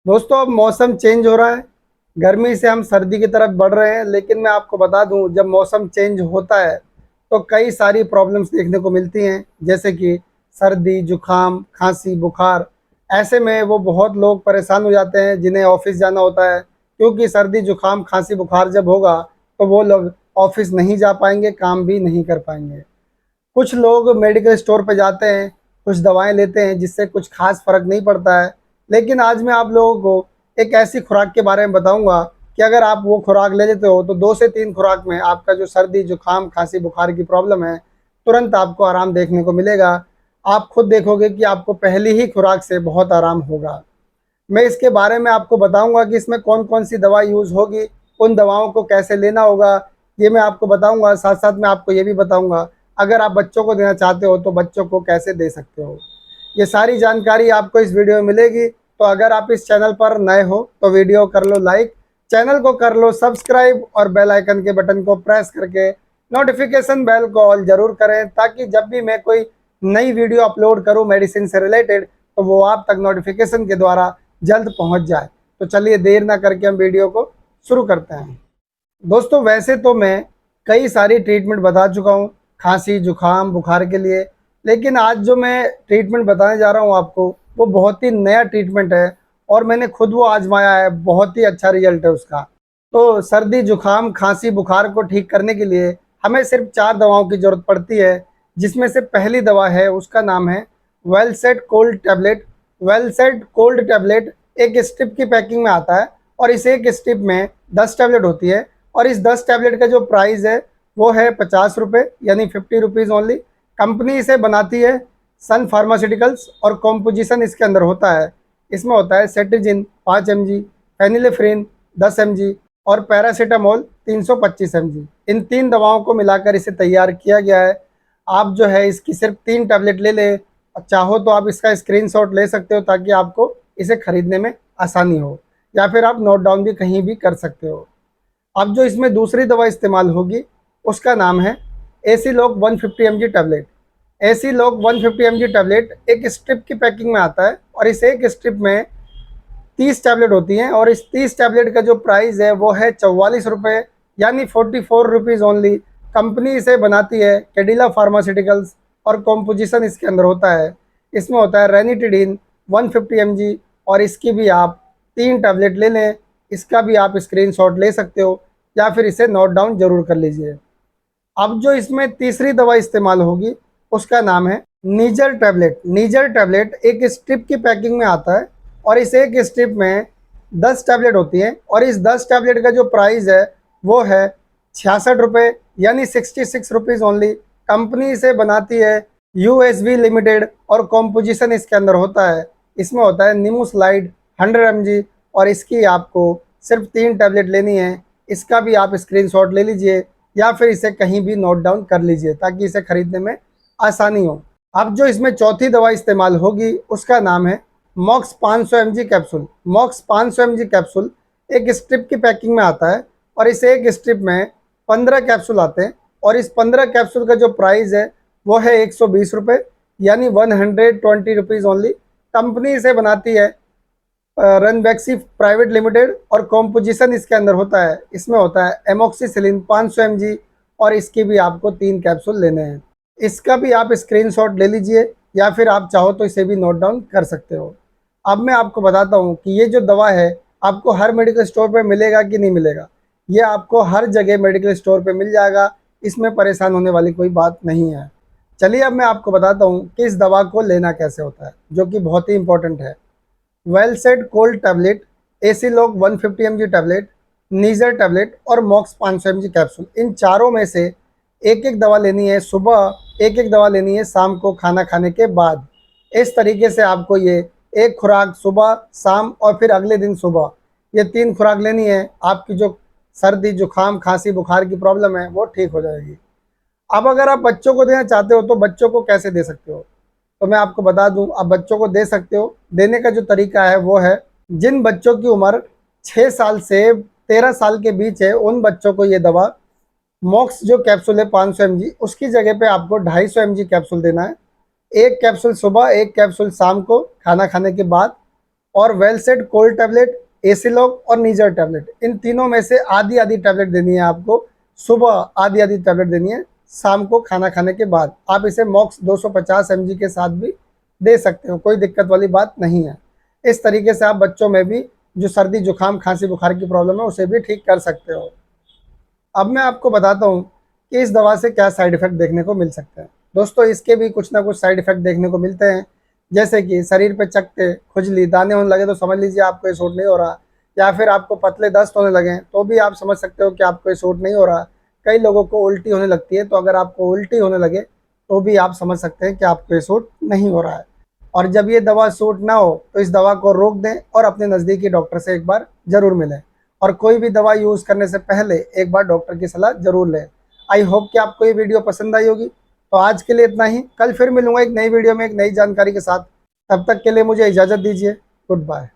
दोस्तों, अब मौसम चेंज हो रहा है। गर्मी से हम सर्दी की तरफ बढ़ रहे हैं, लेकिन मैं आपको बता दूं, जब मौसम चेंज होता है तो कई सारी प्रॉब्लम्स देखने को मिलती हैं, जैसे कि सर्दी, जुकाम, खांसी, बुखार। ऐसे में वो बहुत लोग परेशान हो जाते हैं जिन्हें ऑफिस जाना होता है, क्योंकि सर्दी, जुकाम, खांसी, बुखार जब होगा तो वो लोग ऑफिस नहीं जा पाएंगे, काम भी नहीं कर पाएंगे। कुछ लोग मेडिकल स्टोर पे जाते हैं, कुछ दवाएं लेते हैं जिससे कुछ खास फर्क नहीं पड़ता है। लेकिन आज मैं आप लोगों को एक ऐसी खुराक के बारे में बताऊंगा कि अगर आप वो खुराक ले लेते हो तो 2 से 3 खुराक में आपका जो सर्दी, जुकाम, खांसी, बुखार की प्रॉब्लम है, तुरंत आपको आराम देखने को मिलेगा। आप खुद देखोगे कि आपको पहली ही खुराक से बहुत आराम होगा। मैं इसके बारे में आपको बताऊंगा कि इसमें कौन कौन सी दवा यूज़ होगी, उन दवाओं को कैसे लेना होगा, ये मैं आपको बताऊंगा। साथ साथ मैं आपको ये भी बताऊंगा, अगर आप बच्चों को देना चाहते हो तो बच्चों को कैसे दे सकते हो। ये सारी जानकारी आपको इस वीडियो में मिलेगी। तो अगर आप इस चैनल पर नए हो तो वीडियो कर लो लाइक, चैनल को कर लो सब्सक्राइब और बेल आइकन के बटन को प्रेस करके नोटिफिकेशन बेल को ऑल जरूर करें, ताकि जब भी मैं कोई नई वीडियो अपलोड करूं मेडिसिन से रिलेटेड तो वो आप तक नोटिफिकेशन के द्वारा जल्द पहुंच जाए। तो चलिए देर ना करके हम वीडियो को शुरू करते हैं। दोस्तों, वैसे तो मैं कई सारी ट्रीटमेंट बता चुका हूँ खांसी, जुकाम, बुखार के लिए, लेकिन आज जो मैं ट्रीटमेंट बताने जा रहा हूँ आपको, वो बहुत ही नया ट्रीटमेंट है और मैंने खुद वो आजमाया है। बहुत ही अच्छा रिजल्ट है उसका। तो सर्दी, जुकाम, खांसी, बुखार को ठीक करने के लिए हमें सिर्फ 4 दवाओं की ज़रूरत पड़ती है, जिसमें से पहली दवा है, उसका नाम है वेलसेट कोल्ड टैबलेट। वेलसेट कोल्ड टैबलेट एक स्ट्रिप की पैकिंग में आता है और इस एक स्ट्रिप में 10 टैबलेट होती है। और इस 10 टैबलेट का जो प्राइस है वो है 50 रुपये, यानी 50 रुपीज़ ओनली। कंपनी इसे बनाती है सन फार्मास्यूटिकल्स और कॉम्पोजिशन इसके अंदर होता है। इसमें होता है सेट्रिजिन 5 mg, फेनिलेफ्रिन 10 mg और पैरासीटामोल 325 mg। इन 3 दवाओं को मिलाकर इसे तैयार किया गया है। आप जो है इसकी सिर्फ 3 टैबलेट ले लें। चाहो तो आप इसका स्क्रीनशॉट ले सकते हो, ताकि आपको इसे खरीदने में आसानी हो, या फिर आप नोट डाउन भी कहीं भी कर सकते हो। अब जो इसमें दूसरी दवा इस्तेमाल होगी उसका नाम है AC lock 150 mg tablet. Aciloc 150 mg tablet एक स्ट्रिप की पैकिंग में आता है और इस एक स्ट्रिप में 30 टैबलेट होती हैं और इस 30 टैबलेट का जो प्राइस है वो है 44 रुपये, यानी 44 रुपीज़ ओनली। कंपनी इसे बनाती है कैडिला फार्मास्यूटिकल्स और कॉम्पोजिशन इसके अंदर होता है। इसमें होता है रेनिटिडीन 150 mg और इसकी भी आप 3 टैबलेट ले लें। इसका भी आप स्क्रीनशॉट ले सकते हो या फिर इसे नोट डाउन जरूर कर लीजिए। अब जो इसमें तीसरी दवा इस्तेमाल होगी उसका नाम है नीजर टैबलेट। नीजर टैबलेट एक स्ट्रिप की पैकिंग में आता है और इस एक स्ट्रिप में 10 टैबलेट होती हैं और इस 10 टैबलेट का जो प्राइस है वो है 66 रुपये, यानी 66 रुपीज़ ओनली। कंपनी इसे बनाती है यूएसवी लिमिटेड और कॉम्पोजिशन इसके अंदर होता है। इसमें होता है निमोस्लाइड 100 mg और इसकी आपको सिर्फ 3 टैबलेट लेनी है। इसका भी आप स्क्रीनशॉट ले लीजिए या फिर इसे कहीं भी नोट डाउन कर लीजिए, ताकि इसे खरीदने में आसानी हो। अब जो इसमें चौथी दवा इस्तेमाल होगी उसका नाम है मॉक्स 500 mg कैप्सूल। मॉक्स 500 mg कैप्सूल एक स्ट्रिप की पैकिंग में आता है और इस एक स्ट्रिप में 15 कैप्सूल आते हैं और इस 15 कैप्सूल का जो प्राइस है वो है 120 रुपये, यानी 120 रुपीज़ ओनली। कंपनी इसे बनाती है रनबैक्सी प्राइवेट लिमिटेड और कॉम्पोजिशन इसके अंदर होता है। इसमें होता है एमोक्सिसिलिन 500 mg और इसके भी आपको 3 कैप्सूल लेने हैं। इसका भी आप स्क्रीनशॉट ले लीजिए या फिर आप चाहो तो इसे भी नोट डाउन कर सकते हो। अब मैं आपको बताता हूँ कि ये जो दवा है आपको हर मेडिकल स्टोर पे मिलेगा कि नहीं मिलेगा। ये आपको हर जगह मेडिकल स्टोर पे मिल जाएगा, इसमें परेशान होने वाली कोई बात नहीं है। चलिए अब मैं आपको बताता हूँ कि इस दवा को लेना कैसे होता है, जो कि बहुत ही इंपॉर्टेंट है। वेलसेट cold tablet, Aciloc 150 mg tablet, नीजर टैबलेट और मॉक्स 500 mg कैप्सूल, इन चारों में से एक एक दवा लेनी है सुबह, एक एक दवा लेनी है शाम को खाना खाने के बाद। इस तरीके से आपको ये एक खुराक सुबह, शाम और फिर अगले दिन सुबह, ये 3 खुराक लेनी है। आपकी जो सर्दी, जुकाम, खांसी, बुखार की प्रॉब्लम है वो ठीक हो जाएगी। अब अगर आप बच्चों को देना चाहते हो तो बच्चों को कैसे दे सकते हो, तो मैं आपको बता दूं, आप बच्चों को दे सकते हो। देने का जो तरीका है वो है, जिन बच्चों की उम्र 6 साल से 13 साल के बीच है उन बच्चों को ये दवा मॉक्स जो कैप्सूल है 500 mg, उसकी जगह पे आपको 250 mg कैप्सूल देना है। एक कैप्सूल सुबह, एक कैप्सूल शाम को खाना खाने के बाद। और वेलसेट कोल्ड टैबलेट, एसिलॉक और नीजर टैबलेट, इन तीनों में से आधी आधी टैबलेट देनी है आपको। सुबह आधी आधी टैबलेट देनी है, शाम को खाना खाने के बाद। आप इसे मॉक्स 250 mg के साथ भी दे सकते हो, कोई दिक्कत वाली बात नहीं है। इस तरीके से आप बच्चों में भी जो सर्दी जुकाम खांसी बुखार की प्रॉब्लम है उसे भी ठीक कर सकते हो। अब मैं आपको बताता हूँ कि इस दवा से क्या साइड इफ़ेक्ट देखने को मिल सकते हैं। दोस्तों, इसके भी कुछ ना कुछ साइड इफ़ेक्ट देखने को मिलते हैं, जैसे कि शरीर पे चकत्ते, खुजली, दाने होने लगे तो समझ लीजिए आपको ये सूट नहीं हो रहा, या फिर आपको पतले दस्त होने लगे तो भी आप समझ सकते हो कि आपको ये सूट नहीं हो रहा। कई लोगों को उल्टी होने लगती है, तो अगर आपको उल्टी होने लगे तो भी आप समझ सकते हैं कि आपको ये सूट नहीं हो रहा है। और जब ये दवा सूट ना हो तो इस दवा को रोक दें और अपने नज़दीकी डॉक्टर से एक बार ज़रूर मिलें। और कोई भी दवा यूज़ करने से पहले एक बार डॉक्टर की सलाह ज़रूर लें। आई होप कि आपको ये वीडियो पसंद आई होगी। तो आज के लिए इतना ही, कल फिर मिलूंगा एक नई वीडियो में एक नई जानकारी के साथ। तब तक के लिए मुझे इजाज़त दीजिए। Good bye.